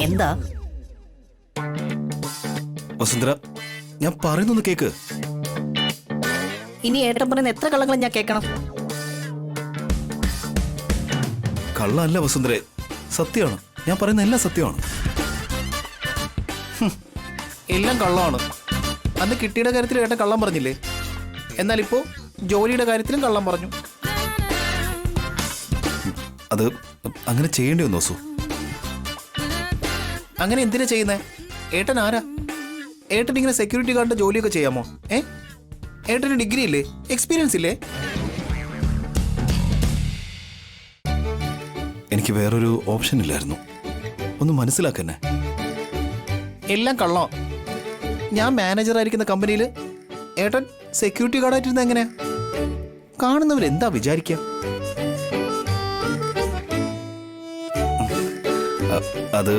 എന്താ വസുന്ധര, ഞാൻ പറയുന്നൊന്ന് കേക്ക്. ഇനി ഏട്ടൻ പറയുന്ന എത്ര കള്ളങ്ങളും ഞാൻ കേൾക്കണം? കള്ളല്ല വസുന്ധരെ, സത്യമാണ്. ഞാൻ പറയുന്ന എല്ലാം സത്യമാണ്. എല്ലാം കള്ളമാണ്. അന്ന് കിട്ടിയുടെ കാര്യത്തിൽ ഏട്ടൻ കള്ളം പറഞ്ഞില്ലേ? എന്നാൽ ഇപ്പോ ജോലിയുടെ കാര്യത്തിലും കള്ളം പറഞ്ഞു. അത് അങ്ങനെ ചെയ്യേണ്ടി വന്നു വസു. അങ്ങനെ എന്തിനാ ചെയ്യുന്നേ? ഏട്ടൻ ആരാ? ഏട്ടൻ ഇങ്ങനെ സെക്യൂരിറ്റി ഗാർഡിന്റെ ജോലിയൊക്കെ ചെയ്യാമോ? ഏട്ടന് ഡിഗ്രി ഇല്ലേ? എക്സ്പീരിയൻസ് ഇല്ലേ? എനിക്ക് വേറൊരു ഓപ്ഷൻ ഇല്ലായിരുന്നു. ഒന്ന് മനസ്സിലാക്കന്നെ. എല്ലാം കള്ളം. ഞാൻ മാനേജർ ആയിരിക്കുന്ന കമ്പനിയിൽ ഏട്ടൻ സെക്യൂരിറ്റി ഗാർഡായിട്ടിരുന്ന എങ്ങനെയാ? കാണുന്നവരെന്താ വിചാരിക്കുക? അത്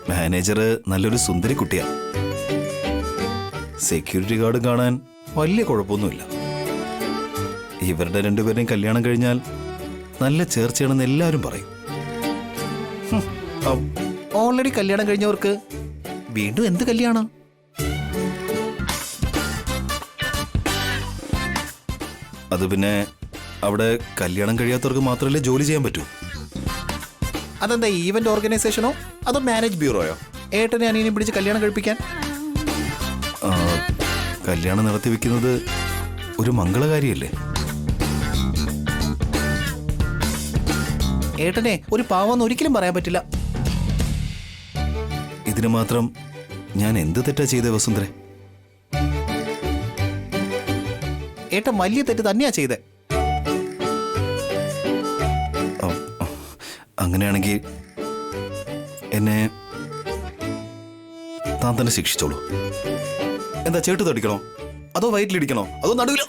മാനേജർ നല്ലൊരു സുന്ദരി കുട്ടിയാ. സെക്യൂരിറ്റി ഗാർഡ് കാണാൻ വലിയ കുഴപ്പമൊന്നുമില്ല. ഇവരുടെ രണ്ടുപേരുടെയും കല്യാണം കഴിഞ്ഞാൽ നല്ല ചേർച്ചയാണെന്ന് എല്ലാവരും പറയും. ഓൾറെഡി കല്യാണം കഴിഞ്ഞവർക്ക് വീണ്ടും എന്ത് കല്യാണം? അത് പിന്നെ അവിടെ കല്യാണം കഴിയാത്തവർക്ക് മാത്രമല്ലേ ജോലി ചെയ്യാൻ പറ്റൂ. അതെന്താ ഈവന്റ് ഓർഗനൈസേഷനോ അതോ മാരേജ് ബ്യൂറോയോ ഏട്ടനെ അനിയനെ പിടിച്ച് കല്യാണം കഴിപ്പിക്കാൻ? കല്യാണം നടത്തി വെക്കുന്നത് ഒരു മംഗളകാരിയല്ലേ? ഏട്ടനെ ഒരു പാവമെന്ന് ഒരിക്കലും പറയാൻ പറ്റില്ല. ഇതിന് മാത്രം ഞാൻ എന്ത് തെറ്റാ ചെയ്തേ വസുന്ധരെ? ഏട്ടൻ വലിയ തെറ്റ് തന്നെയാ ചെയ്തേ. അങ്ങനെയാണെങ്കിൽ എന്നെ താൻ തന്നെ ശിക്ഷിച്ചോളൂ. എന്താ ചേട്ട് തടിക്കണോ അതോ വയറ്റിലിടിക്കണോ അതോ നടുവിലോ?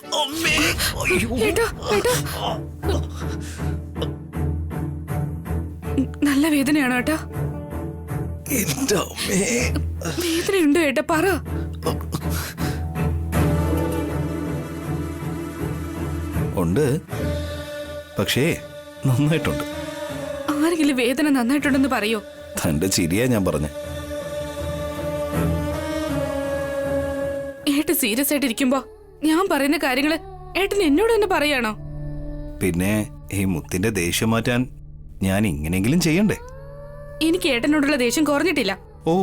നല്ല വേദനയാണോ ഏട്ടാ? വേദനയുണ്ടോ ഏട്ടാ? പറ. ഉണ്ട്, പക്ഷേ നന്നായിട്ടുണ്ട്. ആരെങ്കിലും വേദന നന്നായിട്ടുണ്ടെന്ന് പറയോ? തന്റെ ചിരിയാ ഞാൻ പറഞ്ഞ. ഏട്ടൻ സീരിയസ് ആയിട്ടിരിക്കുമ്പോ ഞാൻ പറയുന്ന കാര്യങ്ങള് ഏട്ടൻ എന്നോട് തന്നെ പറയാണോ? പിന്നെ ഈ മുത്തിന്റെ ദേഷ്യം മാറ്റാൻ ഞാൻ ഇങ്ങനെങ്കിലും ചെയ്യണ്ടേ? എനിക്ക് ഏട്ടനോടുള്ള ദേഷ്യം കുറഞ്ഞിട്ടില്ല. ഓ,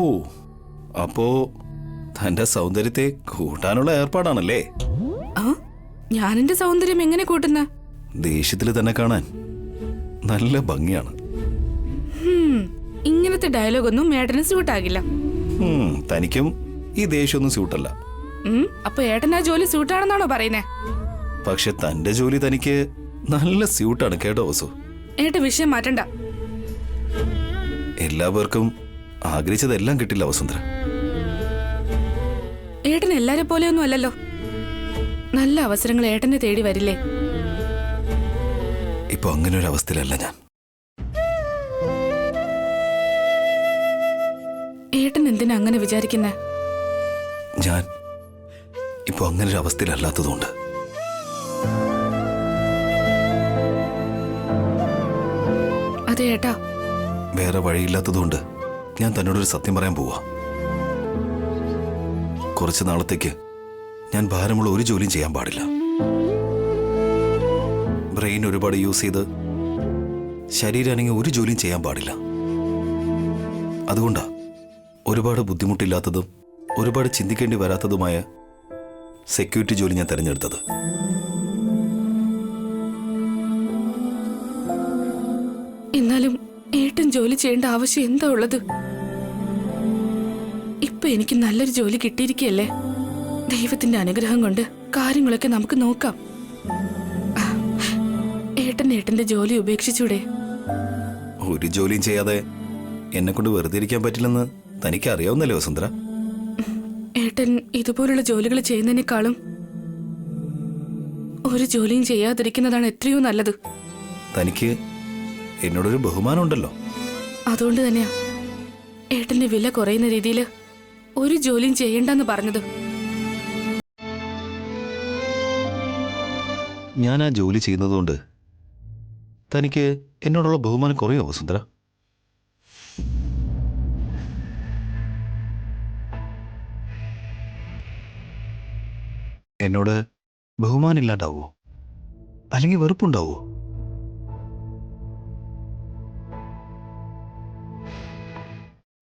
അപ്പോ തന്റെ സൗന്ദര്യത്തെ കൂട്ടാനുള്ള ഏർപ്പാടാണല്ലേ? ആ, ഞാൻ എന്റെ സൗന്ദര്യം എങ്ങനെ കൂട്ടുന്ന? ദേഷ്യത്തില് തന്നെ കാണാൻ നല്ല ഭംഗിയാണ്. ഇങ്ങനത്തെ ഡയലോഗ് ഒന്നും ഏട്ടന് സ്യൂട്ടാകില്ല. തനിക്കും ഈ ദേഷ്യമൊന്നും സ്യൂട്ടല്ല. അപ്പൊ ഏട്ടൻ ആ ജോലി സ്യൂട്ടാണെന്നാണോ പറയുന്നേ? പക്ഷെ തന്റെ ജോലി തനിക്ക് നല്ല സ്യൂട്ടാണ് കേട്ടോ വസു. ഏട്ടൻ വിഷയം മാറ്റണ്ട. എല്ലാവർക്കും ആഗ്രഹിച്ചതെല്ലാം കിട്ടില്ല വസുന്ധര. ഏട്ടൻ എല്ലാരെ പോലെയൊന്നും അല്ലല്ലോ. നല്ല അവസരങ്ങൾ ഏട്ടനെ തേടി വരില്ലേ? ഇപ്പൊ അങ്ങനെ ഒരു അവസ്ഥയിലല്ല ഞാൻ. ഏട്ടൻ എന്തിനാ അങ്ങനെ വിചാരിക്കുന്നേ? ഞാൻ ഇപ്പൊ അങ്ങനെ ഒരു അവസ്ഥയിലല്ലാത്തതുകൊണ്ട്. അതെ ഏട്ടാ. വേറെ വഴിയില്ലാത്തതുകൊണ്ട് ഞാൻ തന്നോടൊരു സത്യം പറയാൻ പോവാ. കുറച്ച് നാളത്തേക്ക് ഞാൻ ഭാരമുള്ള ഒരു ജോലിയും ചെയ്യാൻ പാടില്ല. ബ്രെയിൻ ഒരുപാട് യൂസ് ചെയ്ത് ശരീരാണെങ്കിൽ ഒരു ജോലിയും ചെയ്യാൻ പാടില്ല. അതുകൊണ്ടാ ഒരുപാട് ബുദ്ധിമുട്ടില്ലാത്തതും ഒരുപാട് ചിന്തിക്കേണ്ടി വരാത്തതുമായ സെക്യൂരിറ്റി ജോലി ഞാൻ തിരഞ്ഞെടുത്തത്. എന്നാലും ഏട്ടൻ ജോലി ചെയ്യേണ്ട ആവശ്യം എന്താ ഉള്ളത്? ഇപ്പൊ എനിക്ക് നല്ലൊരു ജോലി കിട്ടിയിരിക്കല്ലേ. ദൈവത്തിന്റെ അനുഗ്രഹം കൊണ്ട് കാര്യങ്ങളൊക്കെ നമുക്ക് നോക്കാം. ഏട്ടന്റെ ജോലി ഉപേക്ഷിച്ചൂടെ? ഒരു ജോലിയും ചെയ്യാതെ എന്നെ കൊണ്ട് വെറുതെ ഇരിക്കാൻ പറ്റില്ലെന്ന് തനിക്ക് അറിയാവുന്നല്ലേ വസുന്ധര? ഏട്ടൻ ഇതുപോലുള്ള ജോലികൾ ചെയ്യുന്നതിനേക്കാളും ഒരു ജോലിയും ചെയ്യാതിരിക്കുന്നതാണ് എത്രയോ നല്ലത്. തനിക്ക് എന്നോടൊരു ബഹുമാനം ഉണ്ടല്ലോ. അതുകൊണ്ട് തന്നെയാ ഏട്ടന്റെ വില കുറയുന്ന രീതിയിൽ ഒരു ജോലിയും ചെയ്യണ്ടെന്ന് പറഞ്ഞത്. ഞാൻ ആ ജോലി ചെയ്യുന്നതുകൊണ്ട് തനിക്ക് എന്നോടുള്ള ബഹുമാനം കുറയോ വസുന്ധര? എന്നോട് ബഹുമാനില്ലാണ്ടാവോ? അല്ലെങ്കിൽ വെറുപ്പുണ്ടാവോ?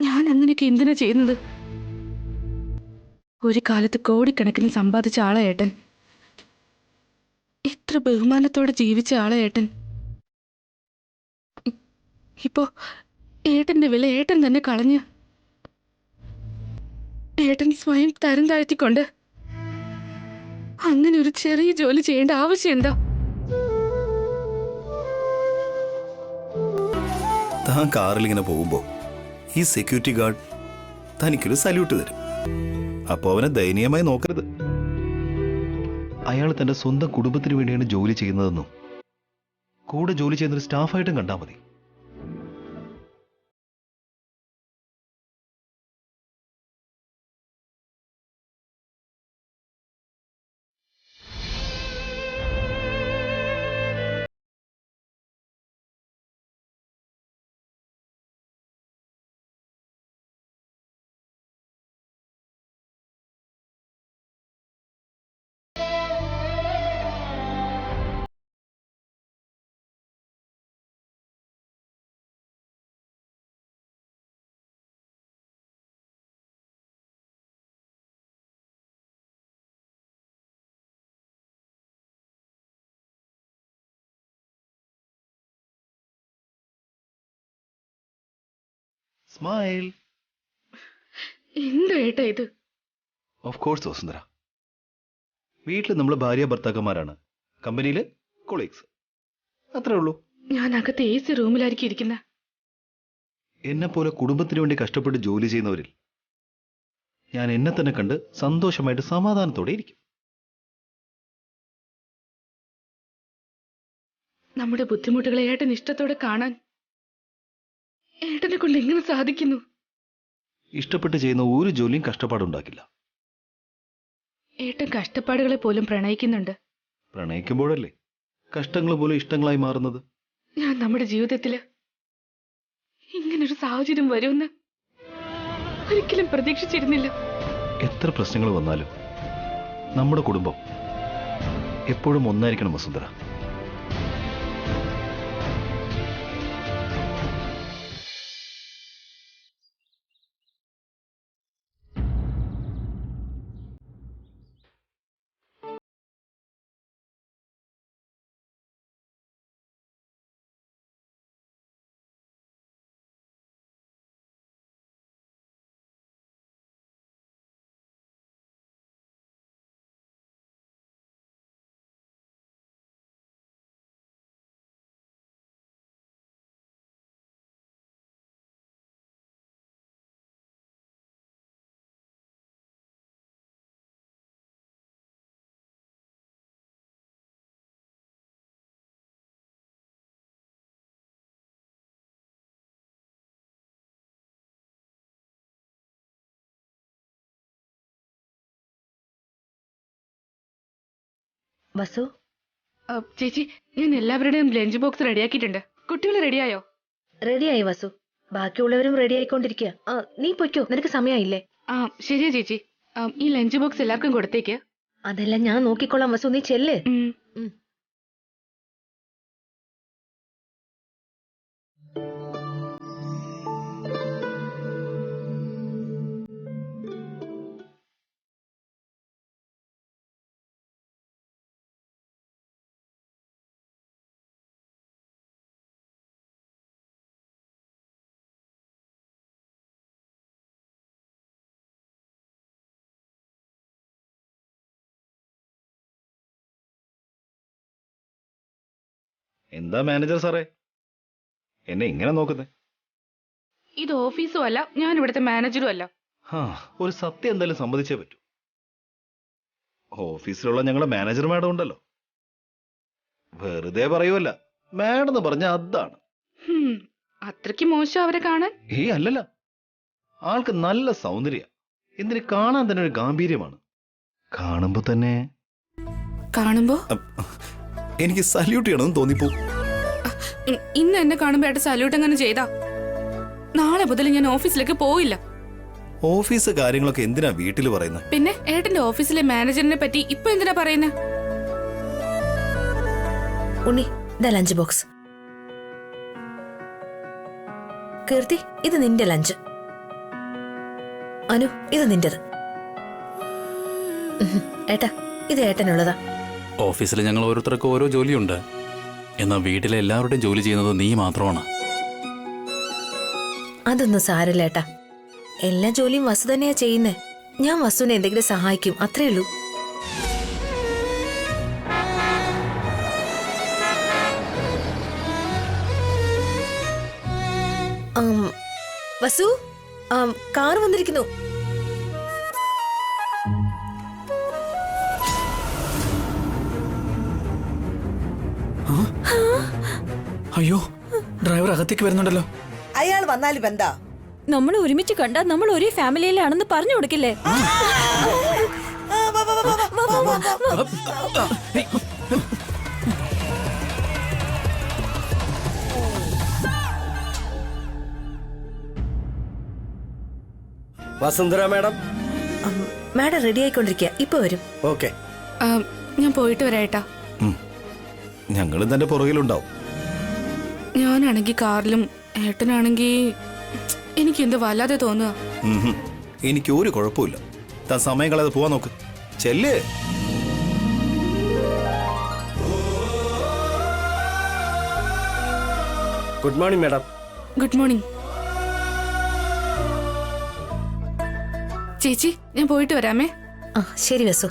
ഞാൻ അങ്ങനെയൊക്കെ എന്തിനാ ചെയ്യുന്നത്? ഒരു കാലത്ത് കോടിക്കണക്കിന് സമ്പാദിച്ച ആളെ ഏട്ടൻ. എത്ര ബഹുമാനത്തോടെ ജീവിച്ച ആളെ ഏട്ടൻ. ഇപ്പോ ഏട്ടന്റെ വില ഏട്ടൻ തന്നെ കളഞ്ഞ് ഏട്ടൻ സ്വയം തരം താഴ്ത്തിക്കൊണ്ട് അങ്ങനെ ഒരു ചെറിയ ജോലി ചെയ്യേണ്ട ആവശ്യം എന്താ? താൻ കാറിൽ ഇങ്ങനെ പോകുമ്പോൾ ഈ സെക്യൂരിറ്റി ഗാർഡ് തനിക്കൊരു സല്യൂട്ട് തരും. അപ്പോൾ അവനെ ദയനീയമായി നോക്കരുത്. അയാൾ തന്റെ സ്വന്തം കുടുംബത്തിന് വേണ്ടിയാണ് ജോലി ചെയ്യുന്നതെന്നും കൂടെ ജോലി ചെയ്യുന്നൊരു സ്റ്റാഫായിട്ടും കണ്ടാൽ മതി. സ്മൈൽ. എന്താ ഏട്ടാ ഇത്? Of course Vasundhara. വീട്ടിൽ നമ്മൾ ഭാര്യ ഭർത്താക്കന്മാരാണ്, കമ്പനിയിലെ കൊളീഗ്സ്, അത്രേ ഉള്ളൂ. ഞാൻ അകത്ത് AC റൂമിലായിരിക്കും ഇരിക്കുന്നത്. എന്നെ പോലെ കുടുംബത്തിന് വേണ്ടി കഷ്ടപ്പെട്ട് ജോലി ചെയ്യുന്നവരിൽ ഞാൻ എന്നെ തന്നെ കണ്ട് സന്തോഷമായിട്ട് സമാധാനത്തോടെ ഇരിക്കും. നമ്മുടെ ബുദ്ധിമുട്ടുകളെ ഏട്ടൻ ഇഷ്ടത്തോടെ കാണാൻ ഏട്ടനെ കൊണ്ട് എങ്ങനെ സാധിക്കുന്നു? ഇഷ്ടപ്പെട്ട് ചെയ്യുന്ന ഒരു ജോലിയും കഷ്ടപ്പാടുണ്ടാക്കില്ല. ഏട്ടൻ കഷ്ടപ്പാടുകളെ പോലും പ്രണയിക്കുന്നുണ്ട്. പ്രണയിക്കുമ്പോഴല്ലേ കഷ്ടങ്ങൾ പോലും ഇഷ്ടങ്ങളായി മാറുന്നത്. ഞാൻ നമ്മുടെ ജീവിതത്തില് ഇങ്ങനൊരു സാഹചര്യം വരുമെന്ന് ഒരിക്കലും പ്രതീക്ഷിച്ചിരുന്നില്ല. എത്ര പ്രശ്നങ്ങൾ വന്നാലും നമ്മുടെ കുടുംബം എപ്പോഴും ഒന്നായിരിക്കണം വസുന്ധര. വസു, ചേച്ചി, ഞാൻ എല്ലാവരുടെയും ലഞ്ച് ബോക്സ് റെഡിയാക്കിയിട്ടുണ്ട്. കുട്ടികൾ റെഡിയായോ? റെഡിയായി വസു. ബാക്കിയുള്ളവരും റെഡി ആയിക്കൊണ്ടിരിക്കുക. നീ പൊയ്ക്കോ, നിനക്ക് സമയമായില്ലേ? ശരിയാ ചേച്ചി. ഈ ലഞ്ച് ബോക്സ് എല്ലാവർക്കും കൊടുത്തേക്ക്. അതെല്ലാം ഞാൻ നോക്കിക്കോളാം വസു, നീ ചെല്ല്. എന്താ മാനേജർ സാറേ എന്നെ ഇങ്ങനെ നോക്കുന്നേ? ഇത് ഓഫീസും അല്ല, ഞാൻ ഇവിടുത്തെ മാനേജറും അല്ല. ഒരു സത്യം എന്തായാലും സമ്മതിച്ചേ പറ്റൂ. ഓഫീസിലുള്ള ഞങ്ങളുടെ മാനേജർ മാഡം ഉണ്ടല്ലോ, വെറുതെ പറയുമല്ല, മാഡം എന്ന് പറഞ്ഞ അതാണ്. അത്രയ്ക്ക് മോശം അവരെ കാണാൻ? അല്ലല്ല, ആൾക്ക് നല്ല സൗന്ദര്യ, എന്തിന് കാണാൻ തന്നെ ഒരു ഗാംഭീര്യമാണ്. കാണുമ്പോ തന്നെ എനിക്ക് സല്യൂട്ട് ചെയ്യണമെന്ന് തോന്നിപ്പോ. ഇന്ന് എന്നെ കാണുമ്പോ ഏട്ടൻ സല്യൂട്ട് അങ്ങനെ ചെയ്താ നാളെ മുതൽ ഞാൻ ഓഫീസിലേക്ക് പോയില്ല. ഓഫീസ് കാര്യങ്ങളൊക്കെ എന്തിനാ വീട്ടിൽ പറയുന്നത്? പിന്നെ ഏട്ടന്റെ ഓഫീസിലെ മാനേജറിനെ പറ്റി ഇപ്പൊ എന്തിനാ പറയുന്നത്? ഉണ്ണി, ഇതാ ലഞ്ച് ബോക്സ്. കീർത്തി, ഇത് നിന്റെ ലഞ്ച്. അനു, ഇത് നിന്റേത്. ഏട്ടാ, ഇത് ഏട്ടനുള്ളതാ. ഓഫീസിൽ ഞങ്ങൾ ഓരോരുത്തർക്കും ഓരോ ജോലിയുണ്ട്. എന്നാൽ വീട്ടിലെ എല്ലാവരുടെയും ജോലി ചെയ്യുന്നത് നീ മാത്രമാണ്. അതൊന്നും സാരല്ല ഏട്ടാ. എല്ലാ ജോലിയും വസു തന്നെയാ ചെയ്യുന്നേ. ഞാൻ വസുവിനെ എന്തെങ്കിലും സഹായിക്കും, അത്രേ ഉള്ളൂ. വസു, കാർ വന്നിരിക്കുന്നു. അയ്യോ, ഡ്രൈവർ അകത്തേക്ക് വരുന്നുണ്ടല്ലോ. അയാൾ വന്നാലും എന്താ? നമ്മൾ ഒരുമിച്ച് കണ്ടാ നമ്മൾ ഒരേ ഫാമിലിയിലാണെന്ന് പറഞ്ഞു കൊടുക്കില്ലേ? വസുന്ധര മാഡം. മാഡം റെഡി ആയിക്കൊണ്ടിരിക്കുക, ഇപ്പൊ വരും. ഓക്കെ. ഞാൻ പോയിട്ട് വരാട്ടാ. ഞങ്ങളും തന്റെ പുറകിലുണ്ടാവും. ഞാനാണെങ്കി കാറിലും ഏട്ടനാണെങ്കി എനിക്ക് എന്ത് വല്ലാതെ തോന്നുക. എനിക്ക് ഒരു കുഴപ്പമില്ല. താൻ സമയം കളയാതെ പോവാൻ നോക്ക്. ചെല്ലേ. Good morning madam. Good morning ചേച്ചി. ഞാൻ പോയിട്ട് വരാമേ. ആ ശരി വസു.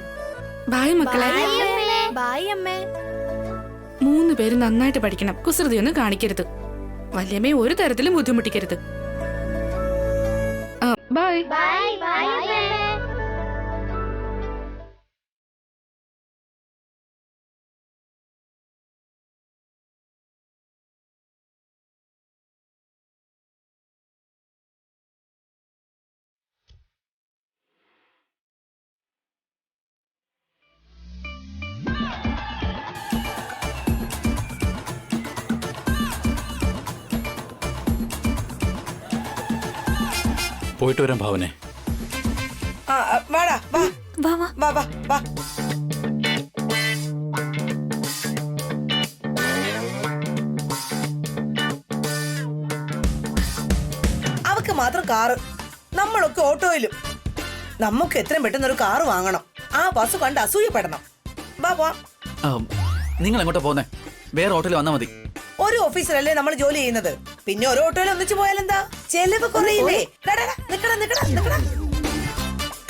ബായ് മക്കളെ. ബായ് അമ്മേ. 3 പേര് നന്നായിട്ട് പഠിക്കണം. കുസൃതിയൊന്നും കാണിക്കരുത്. വല്യമ്മയെ ഒരു തരത്തിലും ബുദ്ധിമുട്ടിക്കരുത്. ബൈ. പോയിട്ട് വരാം ഭാവനെ. വാടാ, വാ വാ വാ. വാ വാ വാ. അവക്ക് മാത്രം കാറ്, നമ്മളൊക്കെ ഓട്ടോയിലും. നമുക്ക് എത്രയും പെട്ടെന്ന് ഒരു കാറ് വാങ്ങണം. ആ ബസ് കണ്ട് അസൂയപ്പെടണം. വാ വാ. നിങ്ങൾ എങ്ങോട്ടാ പോന്നെ? വേറെ ഹോട്ടലിൽ വന്നാൽ മതി. ഒരു ഓഫീസിലല്ലേ നമ്മൾ ജോലി ചെയ്യുന്നത്, പിന്നെ ഒരു ഓട്ടോയിൽ ഒന്നിച്ചു പോയാലെന്താ? ചെലവ് കുറയില്ലേ?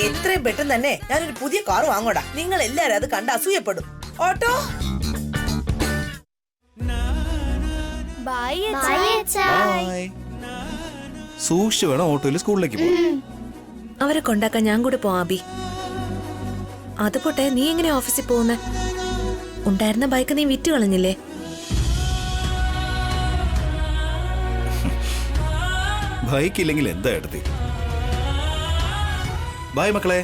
എത്രയും പെട്ടെന്ന് തന്നെ ഞാനൊരു പുതിയ കാർ വാങ്ങോടാ. നിങ്ങൾ എല്ലാരും അത് കണ്ട് അസൂയപ്പെടും. ഓട്ടോ. സൂക്ഷിച്ചു വേണം ഓട്ടോയിൽ സ്കൂളിലേക്ക് പോകാൻ. അവരെ കൊണ്ടാക്കാൻ ഞാൻ കൂടെ പോവാം അബി. അത് പോട്ടെ, നീ എങ്ങനെ ഓഫീസിൽ പോകുന്നേ? ഉണ്ടായിരുന്ന ബൈക്ക് നീ വിറ്റ് കളഞ്ഞില്ലേ? ബൈക്ക് ഇല്ലെങ്കിൽ എന്താ എടുത്തി? ബൈ മക്കളെ.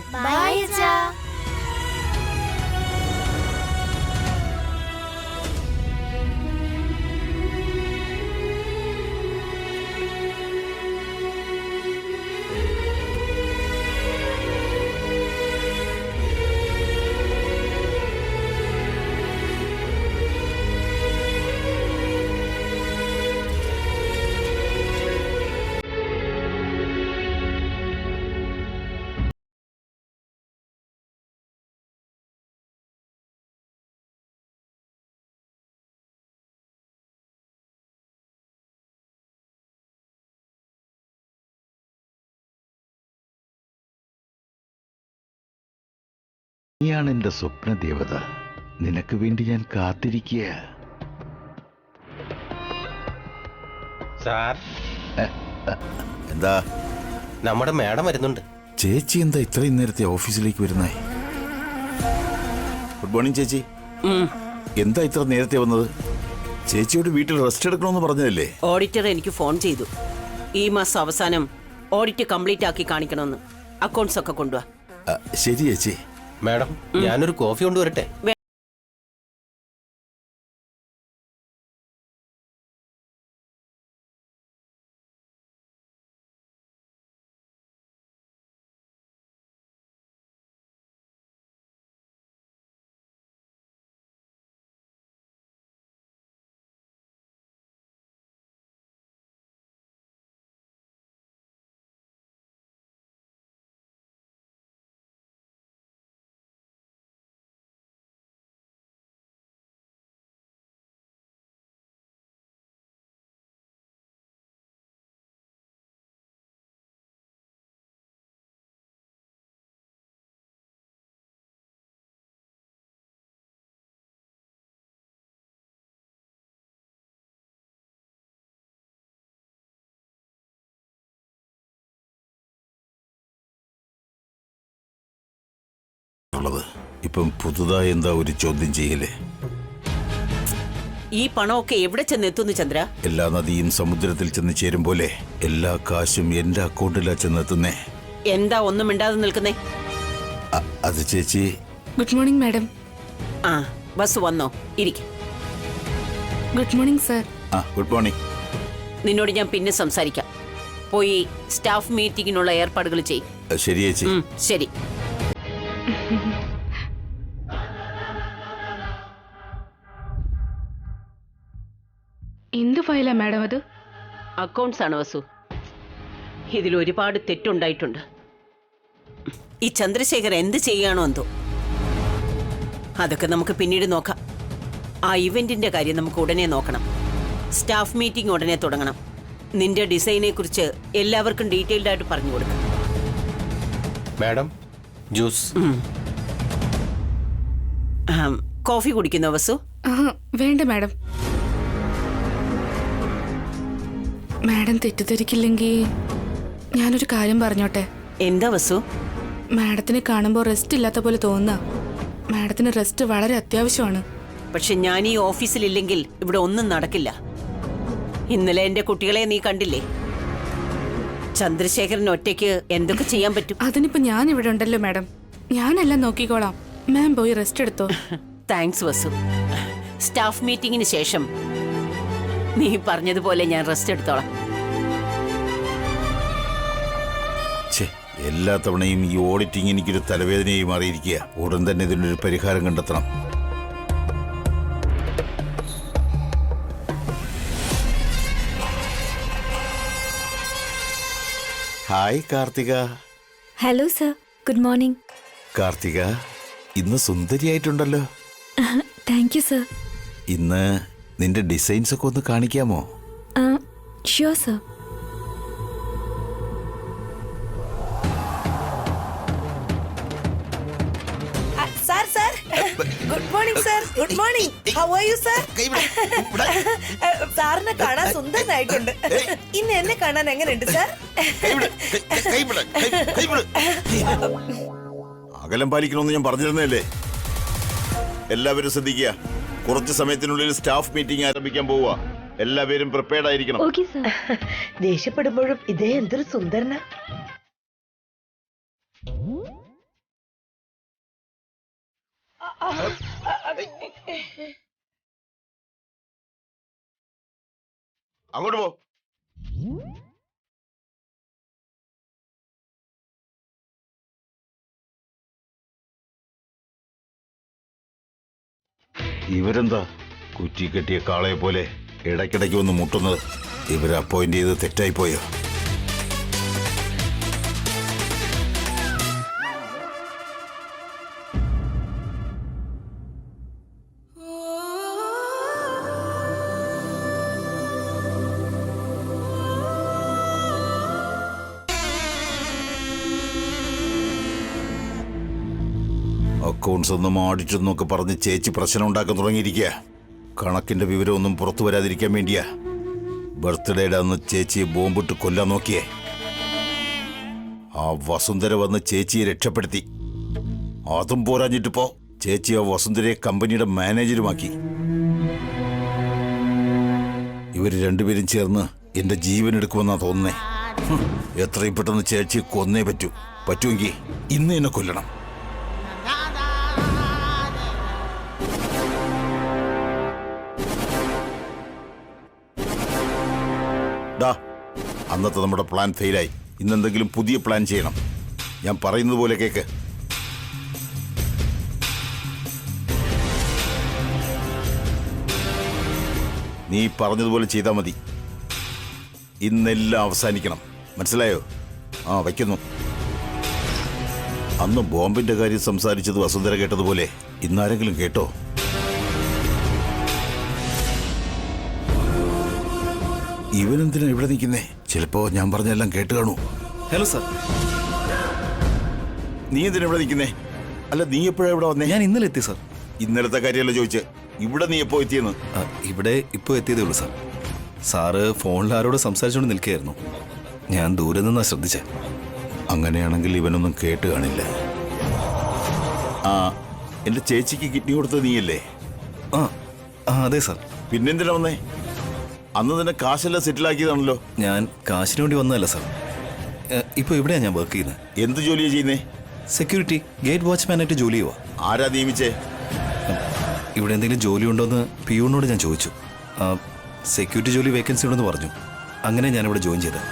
നീയാണ് എന്റെ സ്വപ്ന ദേവത. നിനക്ക് വേണ്ടി ഞാൻ കാത്തിരിക്കുക. സാർ, എന്താ? നമ്മുടെ മാഡം വരുന്നുണ്ട്. ചേച്ചി എന്താ ഇത്രയും നേരത്തെ ഓഫീസിലേക്ക് വരുന്നേ? ഗുഡ് മോർണിംഗ് ചേച്ചി. എന്താ ഇത്ര നേരത്തെ വന്നത്? ചേച്ചിയോട് വീട്ടിൽ റെസ്റ്റ് എടുക്കണമെന്ന് പറഞ്ഞതല്ലേ? ഓഡിറ്റർ എനിക്ക് ഫോൺ ചെയ്തു. ഈ മാസം അവസാനം ഓഡിറ്റ് കംപ്ലീറ്റ് ആക്കി കാണിക്കണമെന്ന്. അക്കൗണ്ട്സ് ഒക്കെ കൊണ്ടുവാ. ശരി ചേച്ചി. മാഡം, ഞാനൊരു കോഫി കൊണ്ടുവരട്ടെ? ഇപ്പം പുതുതായി എന്താ ഒരു ചോദ്യം ചെയ്യലേ? ഈ പണമൊക്കെ എവിടെ ചെന്നെത്തുന്നു ചന്ദ്ര? എല്ലാ നദിയും സമുദ്രത്തിൽ ചെന്ന് ചേരും പോലെ എല്ലാ കാശും എന്റെ അക്കൗണ്ടിലാ ചെന്നെത്തുന്നേ. എന്താ ഒന്നും മിണ്ടാതെ നിൽക്കുന്നേ? അത് ചേച്ചി. Good morning madam. ആ ബസ് വന്നോ? ഇരിക്കും. Good morning sir. Good morning. നിന്നോട് ഞാൻ പിന്നെ സംസാരിക്കാം. പോയി സ്റ്റാഫ് മീറ്റിംഗിനുള്ള ഏർപ്പാടുകൾ ചെയ്യും. ശരി ചേച്ചി. ശരി. എന്ത് ഫയലാ മാഡം അത്? അക്കൗണ്ട്സ് ആണ് വസു. ഇതിൽ ഒരുപാട് തെറ്റുണ്ടായിട്ടുണ്ട്. ഈ ചന്ദ്രശേഖർ എന്ത് ചെയ്യാണോ എന്തോ. അതൊക്കെ നമുക്ക് പിന്നീട് നോക്കാം. ആ ഇവന്റിന്റെ കാര്യം നമുക്ക് ഉടനെ നോക്കണം. സ്റ്റാഫ് മീറ്റിംഗ് ഉടനെ തുടങ്ങണം. നിന്റെ ഡിസൈനെ കുറിച്ച് എല്ലാവർക്കും ഡീറ്റെയിൽഡ് ആയിട്ട് പറഞ്ഞു കൊടുക്കണം. Madam juice. കോഫി കുടിക്കുന്നോ വസു? വേണ്ട മാഡം. മാഡം തെറ്റിദ്ധരിക്കില്ലെങ്കിൽ ഞാനൊരു കാര്യം പറഞ്ഞോട്ടെ? എന്താ വസു? മാഡത്തിനെ കാണുമ്പോൾ റെസ്റ്റ് ഇല്ലാത്ത പോലെ തോന്നുക. മാഡത്തിന് റെസ്റ്റ് വളരെ അത്യാവശ്യമാണ്. പക്ഷെ ഞാൻ ഈ ഓഫീസിലില്ലെങ്കിൽ ഇവിടെ ഒന്നും നടക്കില്ല. ഇന്നലെ എന്റെ കുട്ടികളെ നീ കണ്ടില്ലേ? ചന്ദ്രശേഖരൻ ഒറ്റയ്ക്ക് എന്തൊക്കെ ചെയ്യാൻ പറ്റും? അതിനിപ്പോ ഞാൻ ഇവിടെ ഉണ്ടല്ലോ മാഡം. ഞാനെല്ലാം നോക്കിക്കോളാം. മാം പോയി റെസ്റ്റ് എടുത്തോ. താങ്ക്സ് വസു. സ്റ്റാഫ് മീറ്റിംഗിന് ശേഷം നീ പറഞ്ഞതുപോലെ ഞാൻ റെസ്റ്റ് എടുത്തോളാം. എല്ലാ തവണയും ഈ ഓഡിറ്റിംഗ് എനിക്കൊരു തലവേദനയായി മാറിയിരിക്കുക. ഉടൻ തന്നെ ഇതിനൊരു പരിഹാരം കണ്ടെത്തണം. Hi Karthika. Hello sir, good morning. Karthika, ഇന്ന് സുന്ദരിയായിട്ടുണ്ടല്ലോ. Thank you sir. ഇന്ന് നിന്റെ ഡിസൈൻസ് ഒക്കെ ഒന്ന് കാണിക്കാമോ? Sure sir. Sir sir good morning sir. Good morning. How are you sir? സാറിനെ കാണാൻ സുന്ദരനായിട്ടുണ്ട്. ഇന്ന് എന്നെ കാണാൻ എങ്ങനെയുണ്ട് സാർ? അകലം പാലിക്കണമെന്ന് ഞാൻ പറഞ്ഞിരുന്നല്ലേ. എല്ലാവരും ശ്രദ്ധിക്കുക. കുറച്ച് സമയത്തിനുള്ളിൽ സ്റ്റാഫ് മീറ്റിംഗ് ആരംഭിക്കാൻ പോവുക. എല്ലാവരും പ്രിപ്പയർഡ് ആയിരിക്കണം. ദേഷ്യപ്പെടുമ്പോഴും ഇതേ എന്തൊരു സുന്ദരന. അങ്ങോട്ട് പോ. ഇവരെന്താ കുറ്റി കെട്ടിയ കാളയെ പോലെ ഇടയ്ക്കിടയ്ക്ക് വന്ന് മുട്ടുന്നത്? ഇവരെ അപ്പോയിന്റ് ചെയ്ത് തെറ്റായിപ്പോയോ? അക്കൗണ്ട്സ് ഒന്നും ഓഡിറ്റ് എന്നൊക്കെ പറഞ്ഞ് ചേച്ചി പ്രശ്നം ഉണ്ടാക്കാൻ തുടങ്ങിയിരിക്കുക. കണക്കിന്റെ വിവരമൊന്നും പുറത്തു വരാതിരിക്കാൻ വേണ്ടിയാ ബർത്ത്ഡേയുടെ അന്ന് ചേച്ചിയെ ബോംബിട്ട് കൊല്ലാൻ നോക്കിയേ. ആ വസുന്ധര വന്ന് ചേച്ചിയെ രക്ഷപ്പെടുത്തി. അതും പോരാഞ്ഞിട്ടിപ്പോ ചേച്ചി ആ വസുന്ധരയെ കമ്പനിയുടെ മാനേജരുമാക്കി. ഇവർ രണ്ടുപേരും ചേർന്ന് എന്റെ ജീവൻ എടുക്കുമെന്നാ തോന്നുന്നേ. എത്രയും പെട്ടെന്ന് ചേച്ചിയെ കൊന്നേ പറ്റുമെങ്കിൽ ഇന്ന് എന്നെ കൊല്ലണം. അന്നത്തെ നമ്മുടെ പ്ലാൻ ഫെയിലായി. ഇന്നെന്തെങ്കിലും പുതിയ പ്ലാൻ ചെയ്യണം. ഞാൻ പറയുന്നത് പോലെ കേക്ക്. നീ പറഞ്ഞതുപോലെ ചെയ്താൽ മതി. ഇന്നെല്ലാം അവസാനിക്കണം. മനസ്സിലായോ? വയ്ക്കുന്നു. അന്ന് ബോംബിന്റെ കാര്യം സംസാരിച്ചത് വസുന്ധര കേട്ടതുപോലെ ഇന്നാരെങ്കിലും കേട്ടോ? ഇവനെന്തിനാ ഇവിടെ നിൽക്കുന്നേ? ചിലപ്പോ ഞാൻ പറഞ്ഞെല്ലാം കേട്ട് കാണൂ. Hello sir. നീ എന്തിനാ ഇവിടെ നിൽക്കുന്നേ? അല്ല, നീ എപ്പോഴാ ഇവിടെ വന്നേ? ഞാൻ ഇന്നലെ എത്തി സാർ. ഇന്നലത്തെ കാര്യമല്ല ചോദിച്ചേ, ഇവിടെ നീ എപ്പോ എത്തിയെന്ന്? ഇവിടെ ഇപ്പോൾ എത്തിയതേ ഉള്ളൂ സാർ. സാറ് ഫോണിൽ ആരോട് സംസാരിച്ചുകൊണ്ട് നിൽക്കുകയായിരുന്നു. ഞാൻ ദൂരെ നിന്നാ ശ്രദ്ധിച്ചേ. അങ്ങനെയാണെങ്കിൽ ഇവനൊന്നും കേട്ട് കാണില്ല. എന്റെ ചേച്ചിക്ക് കിഡ്നി കൊടുത്തത് നീയല്ലേ? ആ ആ അതെ സാർ. പിന്നെന്തിനാ വന്നേ? അന്ന് തന്നെ കാശെല്ലാം സെറ്റിലാക്കിയതാണല്ലോ. ഞാൻ കാശിന് വേണ്ടി വന്നതല്ല സാർ. ഇപ്പോൾ ഇവിടെയാണ് ഞാൻ വർക്ക് ചെയ്യുന്നത്. എന്ത് ജോലിയാ ചെയ്യുന്നേ? സെക്യൂരിറ്റി, ഗേറ്റ് വാച്ച്മാനായിട്ട് ജോലി ചെയ്യുക. ആരാ നിയമിച്ചേ? ഇവിടെ എന്തെങ്കിലും ജോലി ഉണ്ടോയെന്ന് പിയൂണിനോട് ഞാൻ ചോദിച്ചു. സെക്യൂരിറ്റി ജോലി വേക്കൻസി ഉണ്ടെന്ന് പറഞ്ഞു. അങ്ങനെ ഞാനിവിടെ ജോയിൻ ചെയ്തത്.